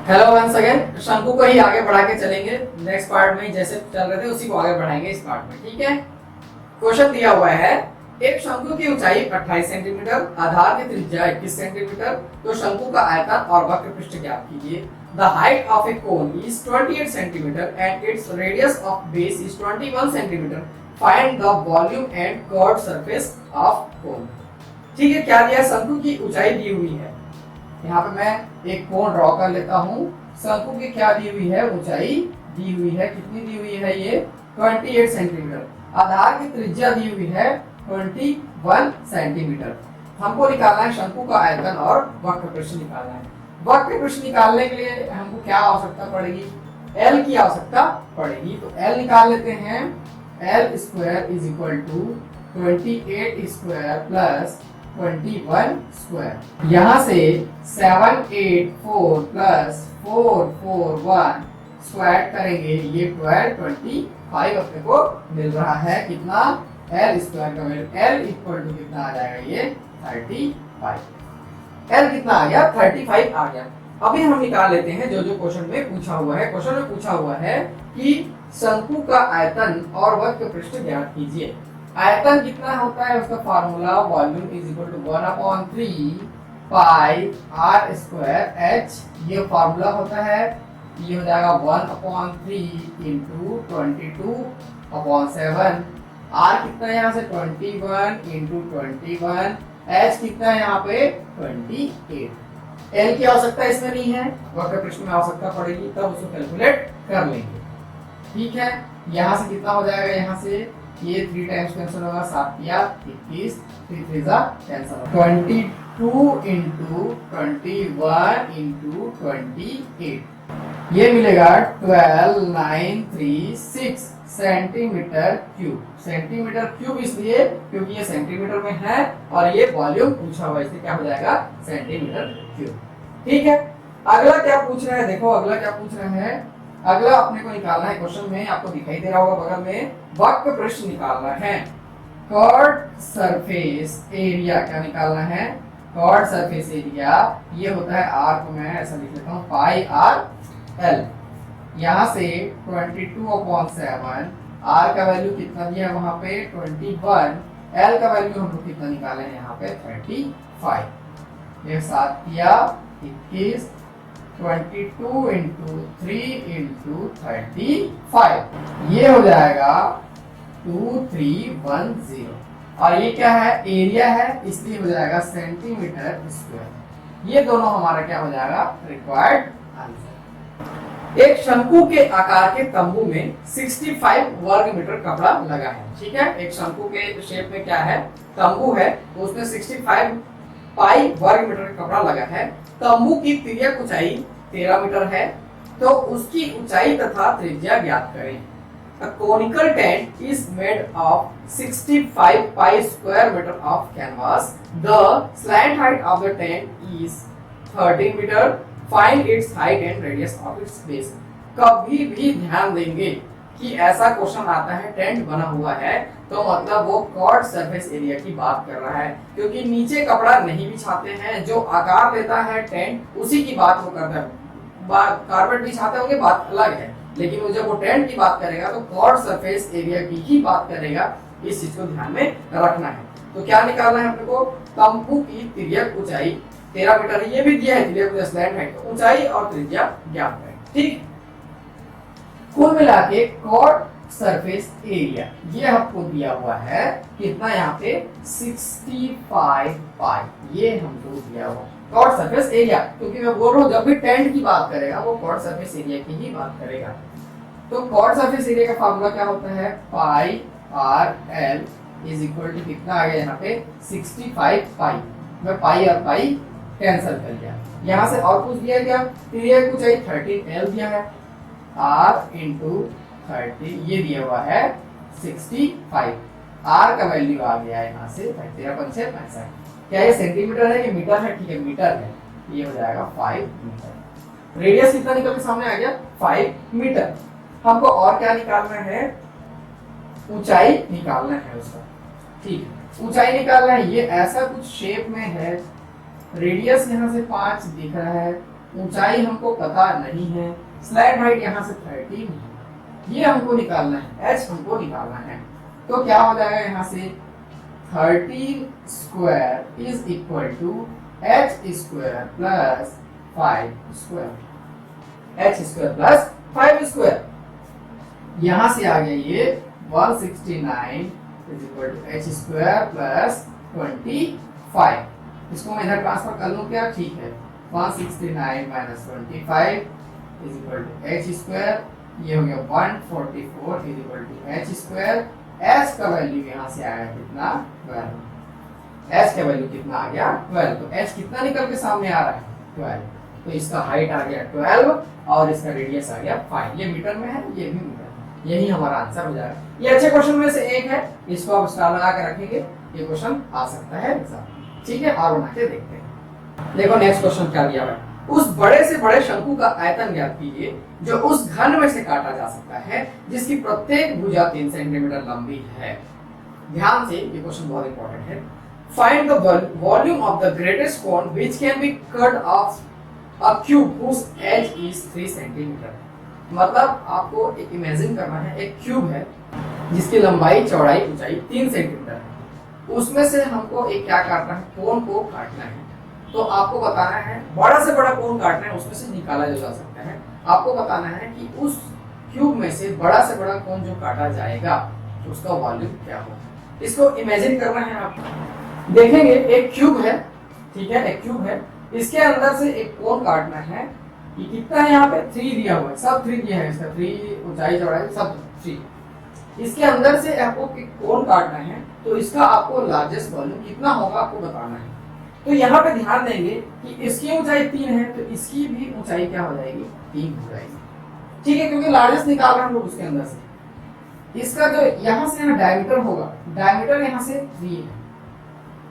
Hello once again. शंकु को ही आगे बढ़ा के चलेंगे। नेक्स्ट पार्ट में जैसे चल रहे थे उसी को आगे बढ़ाएंगे इस पार्ट में। ठीक है, क्वेश्चन दिया हुआ है एक शंकु की ऊंचाई 28 सेंटीमीटर, आधार की त्रिज्या 21 सेंटीमीटर, तो शंकु का आयतन और वक्र पृष्ठ ज्ञात कीजिए। The height of A cone is 28 centimetre and its radius of base is 21 centimetre. Find the volume and curved surface of cone. ठीक है, क्या दिया? शंकु की ऊंचाई दी हुई है। यहाँ पे मैं एक कोण ड्रॉ कर लेता हूँ। शंकु की क्या दी हुई है? ऊंचाई दी हुई है। कितनी दी हुई है? ये 28 सेंटीमीटर। आधार की त्रिज्या दी हुई है 21 सेंटीमीटर। हमको निकालना है शंकु का आयतन और वक्र पृष्ठ निकालना है। वक्र पृष्ठ निकालने के लिए हमको क्या आवश्यकता पड़ेगी? L की आवश्यकता पड़ेगी। तो L निकाल लेते हैं। L square is equal to 28 square plus 21 square. यहाँ से 784 प्लस 441 स्क्वायर करेंगे, ये 1225 अपने को मिल रहा है। कितना? L स्क्वायर का वैल्यू L इक्वल टू कितना आ जाएगा? ये 35। L कितना आ गया? 35 आ गया। अभी हम निकाल लेते हैं जो जो क्वेश्चन में पूछा हुआ है। क्वेश्चन में पूछा हुआ है कि शंकु का आयतन और वक्र पृष्ठ ज्ञात कीजिए। आयतन कितना होता है? उसका formula volume is equal to 1/3 pi R square H. ये फार्मूला होता है। ये हो जाएगा 1/3 इंटू 22/7। आर कितना है यहाँ से? 21 इंटू 21। एच कितना है यहाँ पे? 28। एल की आवश्यकता इसमें नहीं है, वक्र पृष्ठ में आवश्यकता पड़ेगी, तब उसको कैलकुलेट कर लेंगे। ठीक है, यहाँ से कितना हो जाएगा? यहाँ से ये 3 टाइम्स कैंसिल होगा, 7 या 21, 3 3 जा कैंसिल होगा। 22 इंटू 21 इंटू 28, ये मिलेगा 12936 सेंटीमीटर क्यूब। सेंटीमीटर क्यूब इसलिए क्योंकि ये सेंटीमीटर में है और ये वॉल्यूम पूछा हुआ है, इसलिए क्या हो जाएगा? Centimetre cube. ठीक है, अगला क्या पूछ रहा है? देखो अगला क्या पूछ रहा है। अगला अपने को निकालना है, क्वेश्चन में आपको दिखाई दे रहा होगा बगल में, वक्र पृष्ठ निकालना है। कर्व्ड सरफेस एरिया क्या निकालना है? कर्व्ड सरफेस एरिया ये होता है आर को मैं ऐसा लिख लेता हूँ पाई आर एल। यहाँ से 22/7, आर का वैल्यू कितना दिया है वहां पे? 21। एल का वैल्यू हम लोग कितना निकाले हैं यहाँ पे? 35। ये 7 या 21, 22 इंटू 3 इंटू 35, ये हो जाएगा 2310। और ये क्या है? एरिया है, इसलिए हो जाएगा सेंटीमीटर स्क्वायर। ये दोनों हमारा क्या हो जाएगा? Required answer. एक शंकु के आकार के तंबू में 65 वर्ग मीटर कपड़ा लगा है। ठीक है, एक शंकु के शेप में क्या है? तंबू है, तो उसमें 65 पाई वर्ग मीटर का कपड़ा लगा है। तंबू की तिर्यक ऊंचाई 13 मीटर है, तो उसकी ऊंचाई तथा त्रिज्या ज्ञात करें। A conical tent is made of 65 pi square meter of canvas. The slant height of the tent is 13 meter. Find its height and radius of its base. कभी भी ध्यान देंगे कि ऐसा क्वेश्चन आता है, टेंट बना हुआ है, तो मतलब वो कर्व्ड सरफेस एरिया की बात कर रहा है, क्योंकि नीचे कपड़ा नहीं बिछाते हैं। जो आकार देता है टेंट, उसी की बात वो करता है। कारपेट बिछाते होंगे, बात अलग है, लेकिन वो जब वो टेंट की बात करेगा तो कर्व्ड सरफेस एरिया की ही बात करेगा। इस चीज को ध्यान में रखना है। तो क्या निकालना है अपने को? तंबू की तिर्यक ऊंचाई 13 मीटर है, ये भी दिया है तिर्यक ऊंचाई स्लैंट हाइट, तो ऊंचाई और त्रिज्या ज्ञात करें। ठीक, कुल मिला के कर्व्ड सरफेस एरिया ये हमको दिया हुआ है कितना? यहाँ पे 65 पाई, ये हमको दिया हुआ कर्व्ड सरफेस एरिया। क्योंकि मैं बोल रहा हूँ जब भी टेंट की बात करेगा वो कर्व्ड सरफेस एरिया की ही बात करेगा। तो कर्व्ड सरफेस एरिया का फार्मूला क्या होता है? Pi R L is equal to कितना आ गया यहाँ पे? 65 पाई। मैं पाई और पाई कैंसिल कर दिया। यहाँ से और कुछ दिया क्या? तिर्यक ऊंचाई 13 एल दिया है, आर इंटू 30 ये दिया हुआ है 65। आर का वैल्यू आ गया है यहाँ से 13×5 क्या ये सेंटीमीटर है? ये मीटर है। ठीक है, मीटर है, ये हो जाएगा 5 मीटर। रेडियस कितना निकल के सामने आ गया? 5 मीटर। हमको और क्या निकालना है? ऊंचाई निकालना है उसका। ठीक है, ऊंचाई निकालना है। ये ऐसा कुछ शेप में है, रेडियस यहाँ से 5 दिख रहा है, ऊंचाई हमको पता नहीं है, स्लैंट हाइट यहाँ से 13 है, ये हमको निकालना है, h हमको निकालना है। तो क्या हो जाएगा यहाँ से 13 square is equal to h square plus 5 square, h square plus 5 square. यहाँ से आ गया ये 169 is equal to h square plus 25। इसको मैं इधर ट्रांसफर कर लूँ क्या? ठीक है, 169 minus 25 is equal to h square, ये हो गया 144 is equal to h square. s का वैल्यू यहाँ से आया कितना? 12। s का वैल्यू कितना आ गया? 12। तो h कितना निकल के सामने आ रहा है? 12। तो इसका हाइट आ गया 12 और इसका रेडियस आ गया 5। ये मीटर में है, ये भी मीटर है। यही हमारा आंसर हो जाएगा। ये अच्छे क्वेश्चन में से एक है, इसको आप स्टार लगा के रखेंगे, ये क्वेश्चन आ सकता है एग्जाम। ठीक है, और बना के देखते हैं। देखो नेक्स्ट क्वेश्चन क्या दिया हुआ है। उस बड़े से बड़े शंकु का आयतन ज्ञात कीजिए जो उस घन में से काटा जा सकता है जिसकी प्रत्येक भुजा 3 सेंटीमीटर लंबी है। ध्यान से, ये क्वेश्चन बहुत इंपॉर्टेंट है। Find the volume of the greatest cone which can be cut off a cube whose edge is 3 centimeter. मतलब आपको एक इमेजिन करना है, एक क्यूब है जिसकी लंबाई चौड़ाई ऊंचाई 3 सेंटीमीटर है। उसमें से हमको एक क्या काटना है? कोन को काटना है। तो आपको बताना है, बड़ा से बड़ा कोन काटना है, उसमें से निकाला जा सकता है। आपको बताना है कि उस क्यूब में से बड़ा कोन जो काटा जाएगा उसका वॉल्यूम क्या होगा। इसको इमेजिन करना है आपको। देखेंगे एक क्यूब है, ठीक है, एक क्यूब है, इसके अंदर से एक कोन काटना है। ये कितना है? यहाँ पे 3 दिया हुआ है, सब 3 दिया है, इसका 3 ऊंचाई चौड़ाई सब 3। इसके अंदर से आपको कोन काटना है, तो इसका आपको लार्जेस्ट वॉल्यूम कितना होगा आपको बताना है। तो यहाँ पे ध्यान देंगे कि इसकी ऊंचाई 3 है, तो इसकी भी ऊंचाई क्या हो जाएगी? 3 हो जाएगी। ठीक है, क्योंकि लार्जेस्ट निकाल रहे हैं हम लोग उसके अंदर से। इसका जो यहाँ से यहाँ डायमीटर होगा, डायमीटर यहाँ से 3 है,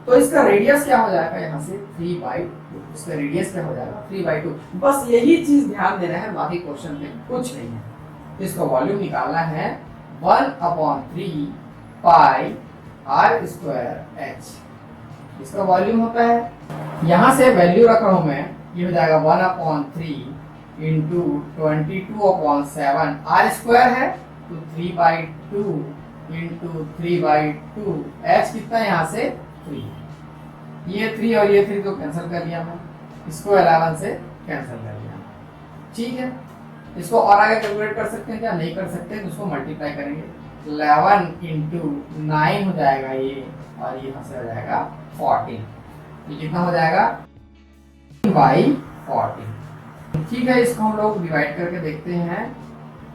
तो इसका रेडियस क्या हो जाएगा? यहाँ से 3/2। इसका रेडियस क्या हो जाएगा? 3/2। बस यही चीज ध्यान देना है, बाकी क्वेश्चन में कुछ नहीं है। इसका वॉल्यूम निकालना है 1/3 पाई r स्क्वायर h। इसका वॉल्यूम होता है, यहाँ से वैल्यू रख रहा हूं मैं, ये हो जाएगा 1/3 इंटू 22/7। r स्क्वायर है तो 3/2 इंटू 3/2। h कितना है? यहाँ से 3। ये 3 और ये 3 को कैंसिल कर लिया मैं, इसको 11 से कैंसिल कर लिया। ठीक है, इसको और आगे कैलकुलेट कर सकते हैं क्या? नहीं कर सकते, तो इसको मल्टीप्लाई करेंगे। 11 इंटू 9 हो जाएगा ये, और यहाँ से हो जाएगा 14। ये कितना हो जाएगा? 3/14। ठीक है, इसको हम लोग डिवाइड करके देखते हैं,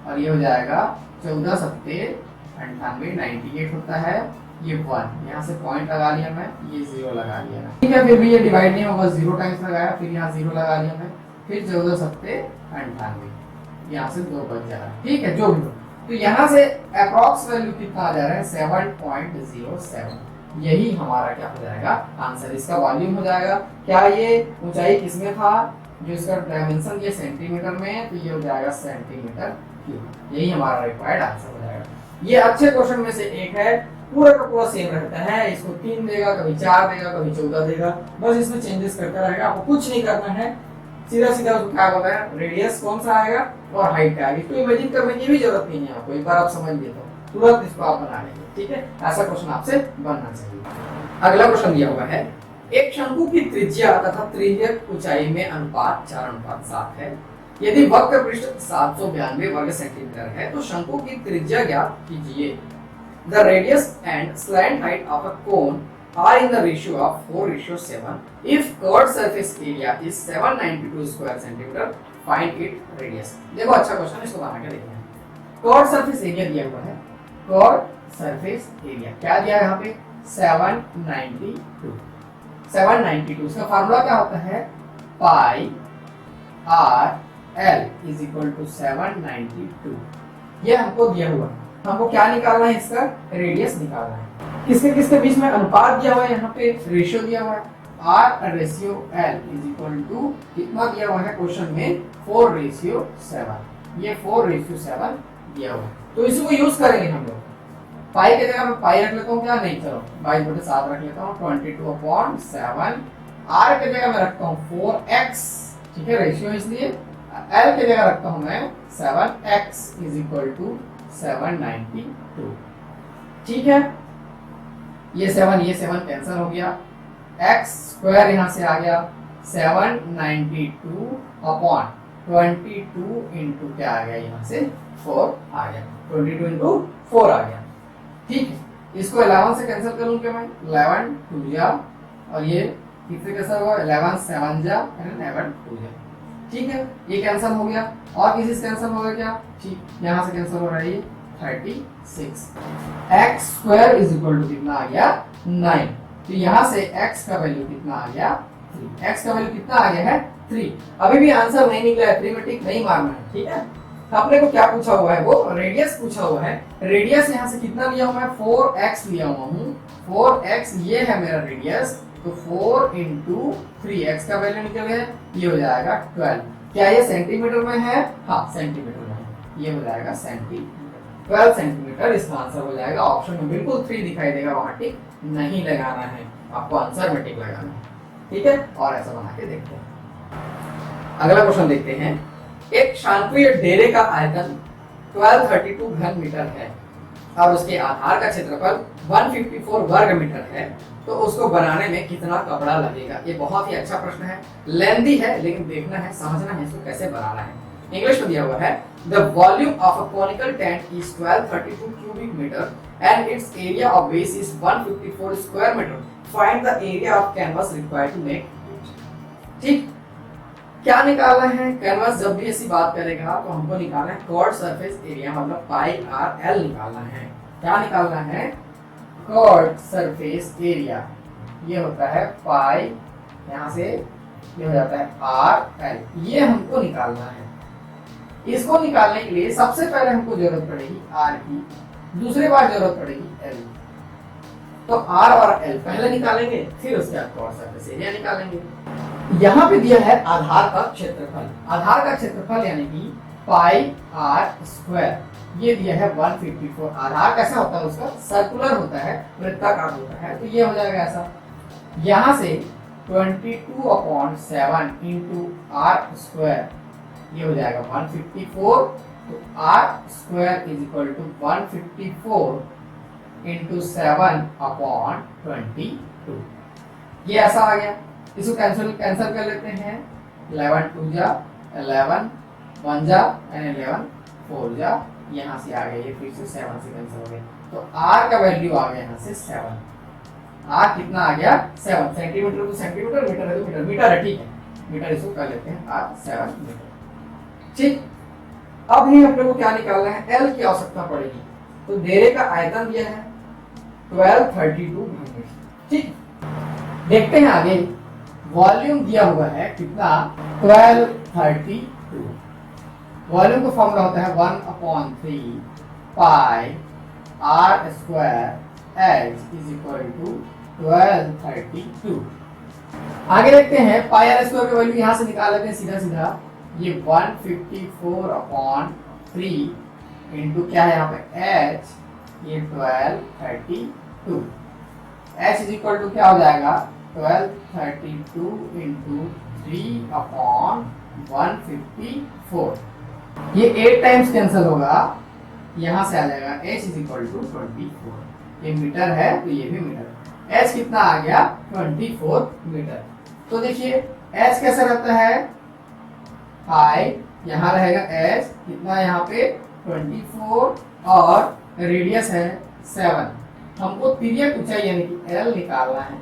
और ये हो जाएगा 14 सत्ते 98, 98 होता है। ये 1 यहाँ से पॉइंट लगा लिया मैं, ये 0 लगा लिया मैं। ठीक है, फिर भी ये डिवाइड नहीं होगा, 0 टाइम्स लगाया, फिर यहाँ 0 लगा लिया मैं, फिर 14 सत्ते 98, यहाँ से 2 बच जा रहा है। ठीक है, जो भी हो, तो यहाँ से अप्रॉक्स वैल्यू कितना आ जा रहा है? 7.07। यही हमारा क्या हो जाएगा? आंसर। इसका वॉल्यूम हो जाएगा क्या? ये ऊंचाई किसमें था? जो इसका डायमेंशन ये सेंटीमीटर में है, तो ये हो जाएगा सेंटीमीटर क्यूब। यही हमारा रिक्वायर्ड आंसर हो जाएगा। ये अच्छे क्वेश्चन में से एक है, पूरा का पूरा सेम रहता है। इसको 3 देगा, कभी 4 देगा, कभी 14 देगा, बस इसमें चेंजेस करता रहेगा। आपको कुछ नहीं करना है, सीधा सीधा उसको क्या होता है, रेडियस कौन सा आएगा और हाइट आएगी। तो इमेजिन करने की भी जरूरत नहीं है आपको, एक बार आप समझ लिए तो तुरंत इसको आप बना लेंगे। ठीक है, ऐसा क्वेश्चन आपसे बनना चाहिए। अगला क्वेश्चन दिया हुआ है, एक शंकु की त्रिज्या तथा त्रिज्यक ऊंचाई में अनुपात 4:7 है। यदि वक्र पृष्ठ 792 वर्ग सेंटीमीटर है तो शंकु की त्रिज्या ज्ञात कीजिए। The radius and slant height of a cone are in the ratio of 4:7. If curved surface area is 792 square centimeter, find its radius. देखो अच्छा क्वेश्चन, इसको बना के देखते हैं। कर्व्ड सरफेस एरिया दिया हुआ है, कर्व्ड सरफेस एरिया क्या दिया है यहाँ पे? 792। 792 इसका फार्मूला क्या होता है? Pi R L is equal to 792। ये हमको दिया हुआ है, हमको क्या निकालना है? इसका रेडियस निकालना है। किसके किसके बीच में अनुपात दिया हुआ है? यहाँ पे रेशियो दिया हुआ है, R ratio L is equal to कितना दिया हुआ है क्वेश्चन में? 4:7। ये 4:7 दिया हुआ है, तो इसी को यूज करेंगे हम लोग। पाई की जगह मैं पाई रख लेता हूँ क्या? नहीं, चलो 22/7 रख लेता हूँ। 22/7। R की जगह मैं रखता हूँ 4x ठीक है, रेशियो इसलिए एल की जगह रखता हूं मैं 7x इज इक्वल टू 792। ठीक है, ये 7 कैंसिल हो गया, x स्क्वायर यहां से आ गया 792 अपॉन 22 इंटू क्या आ गया यहाँ से 4 आ गया, 22 इंटू 4 आ गया। ठीक है, इसको 11 से कैंसिल करूं क्या मैं, 11 2 जा और ये कितने कैंसिल होगा, 11 7 जा 11 2 जा। ठीक है, ये कैंसिल हो गया और किसी से कैंसिल होगा क्या, ठीक, यहाँ से कैंसिल हो रहा है ये 36। x square is equal to कितना आ गया 9, तो यहाँ से x का वैल्यू कितना आ गया 3, x का वैल्यू कितना आ गया है 3। अभी भी आंसर नहीं निकला है, 3 में टिक नहीं मारना है। ठीक है, अपने को क्या पूछा हुआ है, वो रेडियस पूछा हुआ है। रेडियस यहाँ से कितना लिया हुआ है, 4x लिया हुआ हूँ, 4x ये है मेरा रेडियस, तो 4 इंटू 3x का वैल्यू निकल गया, ये हो जाएगा 12। क्या ये सेंटीमीटर में है, हाँ सेंटीमीटर में है, ये हो जाएगा सेंटीमीटर, 12 सेंटीमीटर इसका आंसर हो जाएगा। ऑप्शन में बिल्कुल 3 दिखाई देगा, वहां टिक नहीं लगाना है, आपको आंसर में टिक लगाना है। ठीक है, और ऐसा बना के देखते हैं। अगला क्वेश्चन देखते हैं, एक शांतवीय डेरे का आयतन 1232 घन मीटर है और उसके आधार का क्षेत्रफल 154 वर्ग मीटर है, तो उसको बनाने में कितना कपड़ा लगेगा। ये बहुत ही अच्छा प्रश्न है, लेंदी है, लेकिन देखना है, समझना है इसको कैसे बनाना है। इंग्लिश में दिया हुआ है, the volume of a conical tent is 1232 cubic meter and its area of base is 154 square meter, find the area of canvas required to make it. ठीक, क्या निकालना है, कैनवास जब भी ऐसी बात करेगा तो हमको निकालना है कॉर्ड सरफेस एरिया, मतलब पाई आर एल निकालना है। क्या निकालना है, कॉर्ड सरफेस एरिया, ये होता है पाई, यहाँ से ये हो जाता है आर एल, ये हमको निकालना है। इसको निकालने के लिए सबसे पहले हमको जरूरत पड़ेगी आर की, दूसरी बार जरूरत पड़ेगी एल। तो आर और एल पहले निकालेंगे, फिर उसके बाद कॉर्ड सरफेस एरिया निकालेंगे। यहाँ पे दिया है आधार का क्षेत्रफल, आधार का क्षेत्रफल यानी कि पाई आर स्क्वायर, ये दिया है 154। आधार कैसा होता है उसका, सर्कुलर होता है, वृत्ताकार होता है, तो ये हो जाएगा ऐसा। यहाँ से 22/7 इंटू आर स्क्वायर, ये हो जाएगा 154, तो R square is equal to 154 into 7/22, ये ऐसा आ गया। इसको कैंसिल कर लेते हैं, 11 2 जा 11, 1 जा 11, 4 जा, यहाँ से आ गया, ये फिर से 7 से कैंसिल हो गया, तो r का वैल्यू आ गया यहाँ से 7। r कितना आ गया 7, सेंटीमीटर तो सेंटीमीटर, मीटर है तो मीटर, मीटर है, ठीक है, मीटर इसको कर लेते हैं r 7 मीटर। ठीक, अब ही अपने को क्या निकालना है, l की आवश्यकता पड़ेगी। तो डेरे का आयतन दिया है 1232 घन मीटर। ठीक, देखते हैं आगे, वॉल्यूम दिया हुआ है कितना 1232, वॉल्यूम का फॉर्मूला होता है 1/3 pi R square H is equal to 1232। आगे देखते हैं, पाई आर स्क्वायर का वैल्यू यहां से निकाल लेते हैं सीधा सीधा, ये 154/3 इंटू क्या है यहाँ पे एच, ये 1232, एच इज इक्वल टू क्या हो जाएगा 1232 इंटू 3/154, ये 8 टाइम्स कैंसिल होगा, यहां से आ जाएगा h इज इक्वल टू 24, ये मीटर है तो ये भी मीटर, h कितना आ गया 24 मीटर। तो देखिए h कैसा रहता है, पाई, यहाँ रहेगा h कितना, यहाँ पे 24 और रेडियस है 7, हमको पीरियड ऊंचाई यानी कि l निकालना है,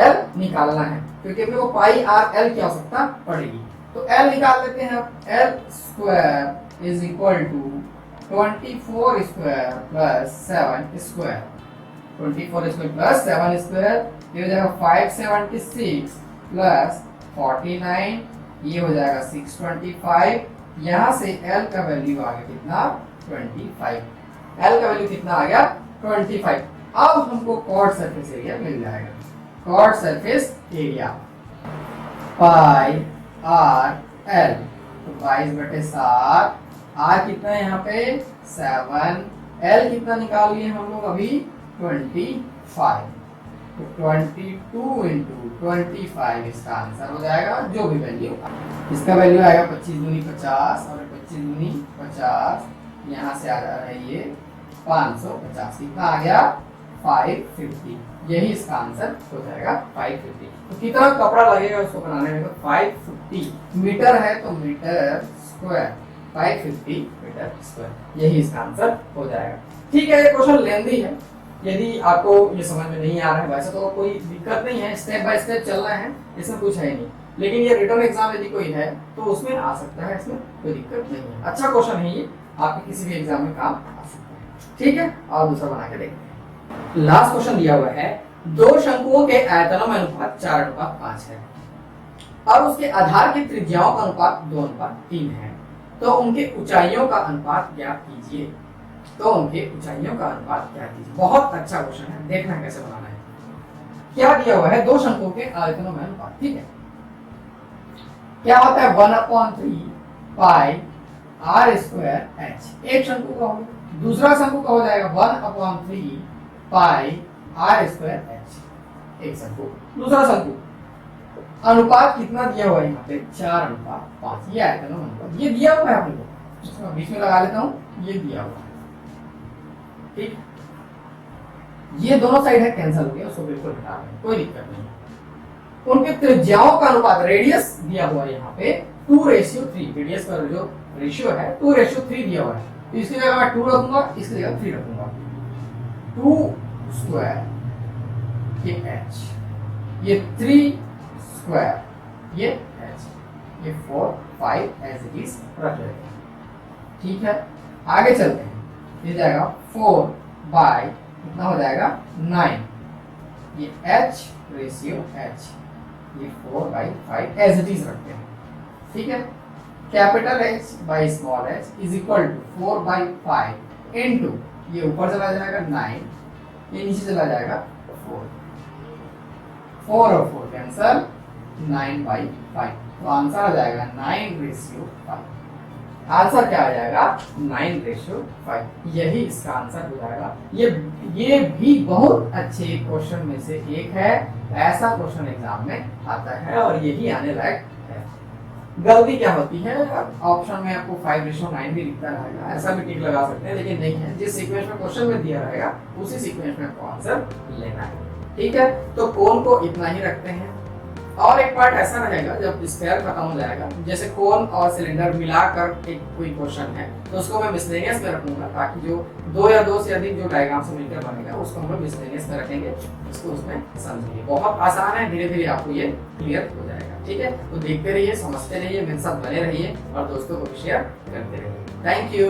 l निकालना है, क्योंकि अपने को पाई आर एल की आवश्यकता पड़ेगी। तो l निकाल लेते हैं, l square is equal to 24 square plus 7 square, 24 square plus 7 square, ये हो जाएगा 576 प्लस 49, ये हो जाएगा 625, यहाँ से l का वैल्यू आ गया कितना 25, l का वैल्यू कितना आ गया 25। अब हमको कॉर्ड सरफेस एरिया मिल जाएगा, curved surface area pi R L, तो 22/7, आर कितना है यहाँ पे 7, एल कितना निकाल लिए हम लोग अभी 25, तो 22 इंटू 25 इसका आंसर हो जाएगा, जो भी वैल्यू इसका वैल्यू आएगा 25 दूनी 50 और 25 दूनी 50, यहाँ से आ जा रहा है ये 550, कितना आ गया 550, यही इसका आंसर हो जाएगा 550। तो कितना कपड़ा लगेगा उसको बनाने में, तो 550 मीटर है तो मीटर स्क्वायर, 550 मीटर स्क्वायर, यही इसका आंसर हो जाएगा। ठीक है, ये क्वेश्चन लेंदी है, यदि आपको ये समझ में नहीं आ रहा है वैसे तो कोई दिक्कत नहीं है, स्टेप बाय स्टेप चल रहा है, इसमें कुछ है नहीं, लेकिन ये रिटर्न एग्जाम यदि कोई है तो उसमें आ सकता है, इसमें कोई दिक्कत नहीं है। अच्छा क्वेश्चन है ये, आपके किसी भी एग्जाम में काम आ सकता है। ठीक है, और दूसरा बना के देखते हैं। लास्ट क्वेश्चन दिया हुआ है, दो शंकुओं के आयतनों में अनुपात 4:5 है और उसके आधार की त्रिज्याओं का अनुपात 2:3 है, तो उनके ऊंचाइयों का अनुपात ज्ञात कीजिए। तो उनके ऊंचाइयों का अनुपात क्या कीजिए। बहुत अच्छा क्वेश्चन है, देखना कैसे बनाना है। क्या दिया हुआ है, दो शंकुओं के आयतनों में अनुपात, ठीक है, क्या होता है 1/3 पाई आर स्क्वायर एच, एक शंकु का होगा, दूसरा शंकु का हो जाएगा 1/3 पाई आर स्क्वायर एच, एक शंकु, दूसरा शंकु, अनुपात कितना दिया हुआ है यहाँ पे 4:5, ये आयतनों में अनुपात, ये दिया हुआ है अपने को, इसमें बीच में लगा लेता हूँ, ये दिया हुआ है, ठीक, ये दोनों साइड है कैंसिल हो गया, उसको बिल्कुल हटा दें, कोई दिक्कत नहीं। उनके त्रिज्याओं का अनुपात, रेडियस दिया हुआ है यहाँ पे 2:3, रेडियस का जो रेशियो है 2:3 दिया हुआ है, तो इसकी जगह मैं 2 रखूंगा, इसकी जगह 3 रखूंगा, 2 स्क्वायर ये h, ये 3 स्क्वायर ये h, ये 4 5 एज इट इज रख लेते हैं। ठीक है, आगे चलते हैं, ये जाएगा 4 बाय कितना हो जाएगा 9, ये h रेशियो h, ये 4/5 एज इट इज रखते हैं। ठीक है, capital H by small h is equal to 4/5 into, ये ऊपर चला जाएगा 9, ये नीचे चला जाएगा 4, 4 और 4 कैंसल, 9/5, तो आंसर आ जाएगा 9:5। आंसर क्या आ जाएगा 9:5, यही इसका आंसर हो जाएगा। ये भी बहुत अच्छे क्वेश्चन में से एक है, ऐसा क्वेश्चन एग्जाम में आता है और यही आने लायक है। गलती क्या होती है, ऑप्शन में आपको 5:9 भी दिखता रहेगा, ऐसा भी टिक लगा सकते हैं, लेकिन नहीं है, जिस सीक्वेंस में क्वेश्चन में दिया रहेगा उसी सीक्वेंस में आपको आंसर लेना है। ठीक है, तो कोन को इतना ही रखते हैं, और एक पार्ट ऐसा रहेगा जब स्क्वायर खत्म हो जाएगा, जैसे कोन और सिलेंडर मिलाकर एक कोई क्वेश्चन है तो उसको मैं मिसलेनियस में रखूंगा, ताकि जो 2 या 2 से अधिक जो डायग्राम से मिलकर बनेगा उसको हम लोग मिसलेनियस में रखेंगे, इसको उसमें समझिए। बहुत आसान है, धीरे धीरे आपको ये क्लियर हो जाएगा। ठीक है, तो देखते रहिए, समझते रहिए, मेरे साथ बने रहिए और दोस्तों को भी शेयर करते रहिए। Thank you.